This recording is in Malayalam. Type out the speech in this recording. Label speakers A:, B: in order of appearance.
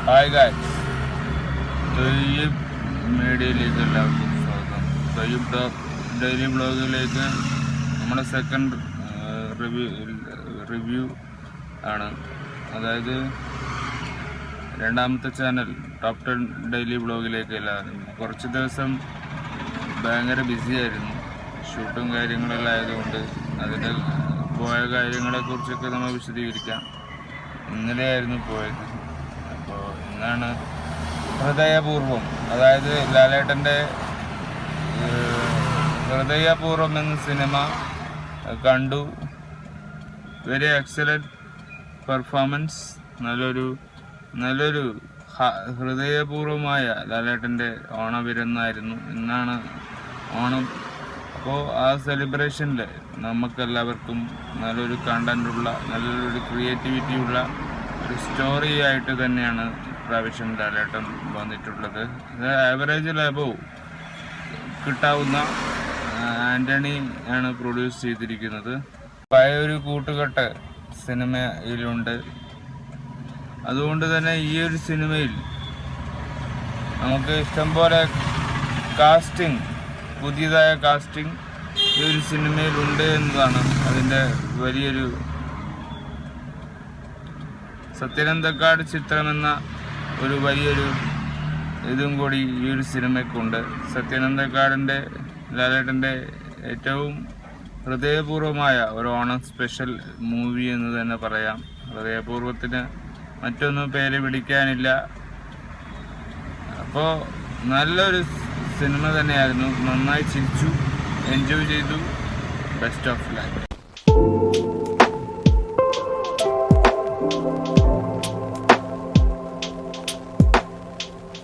A: ഹായ് ഗായ്സ്, തൊയ്യബ് മീഡിയയിലേക്ക് എല്ലാവർക്കും സ്വാഗതം. തൊയ്യബ് ഡെയിലി ബ്ലോഗിലേക്ക് നമ്മുടെ സെക്കൻഡ് റിവ്യൂ ആണ്. അതായത് രണ്ടാമത്തെ ചാനൽ ടോപ്പ് 10 ഡെയിലി ബ്ലോഗിലേക്ക് എല്ലാവരും. കുറച്ച് ദിവസം ഭയങ്കര ബിസിയായിരുന്നു, ഷൂട്ടും കാര്യങ്ങളെല്ലാം ആയതുകൊണ്ട് അതിൻ്റെ പോയ കാര്യങ്ങളെക്കുറിച്ചൊക്കെ നമ്മൾ വിശദീകരിക്കാം. ഇന്നലെയായിരുന്നു പോയത്. അപ്പോൾ ഇന്നാണ് ഹൃദയപൂർവം, അതായത് ലാലേട്ടൻ്റെ ഹൃദയപൂർവം എന്ന സിനിമ കണ്ടു. Very excellent performance. നല്ലൊരു ഹൃദയപൂർവമായ ലാലേട്ടൻ്റെ ഓണവിരുന്നായിരുന്നു. ഇന്നാണ് ഓണം. അപ്പോൾ ആ സെലിബ്രേഷനിൽ നമുക്കെല്ലാവർക്കും നല്ലൊരു കണ്ടൻറ്റുള്ള, നല്ലൊരു ക്രിയേറ്റിവിറ്റിയുള്ള ഒരു സ്റ്റോറി ആയിട്ട് തന്നെയാണ് പ്രാവശ്യം ലാലേട്ടൻ വന്നിട്ടുള്ളത്. ആവറേജിൽ അബോവ് കിട്ടാവുന്ന ആൻ്റണി ആണ് പ്രൊഡ്യൂസ് ചെയ്തിരിക്കുന്നത്. പഴയൊരു കൂട്ടുകെട്ട് സിനിമയിലുണ്ട്. അതുകൊണ്ട് തന്നെ ഈ ഒരു സിനിമയിൽ നമുക്ക് ഇഷ്ടംപോലെ കാസ്റ്റിംഗ്, പുതിയതായ കാസ്റ്റിംഗ് ഈ ഒരു സിനിമയിലുണ്ട് എന്നതാണ് അതിൻ്റെ വലിയൊരു. സത്യനന്ദക്കാട് ചിത്രമെന്ന ഒരു വലിയൊരു ഇതും കൂടി ഈ ഒരു സിനിമയ്ക്കുണ്ട്. സത്യനന്ദക്കാടിൻ്റെ ലാലേട്ടൻ്റെ ഏറ്റവും ഹൃദയപൂർവമായ ഒരു ഓണം സ്പെഷ്യൽ മൂവി എന്ന് തന്നെ പറയാം. ഹൃദയപൂർവത്തിന് മറ്റൊന്നും പേര് പിടിക്കാനില്ല. അപ്പോൾ നല്ലൊരു സിനിമ തന്നെയായിരുന്നു. നന്നായി ചിരിച്ചു, എൻജോയ് ചെയ്തു. Best of luck.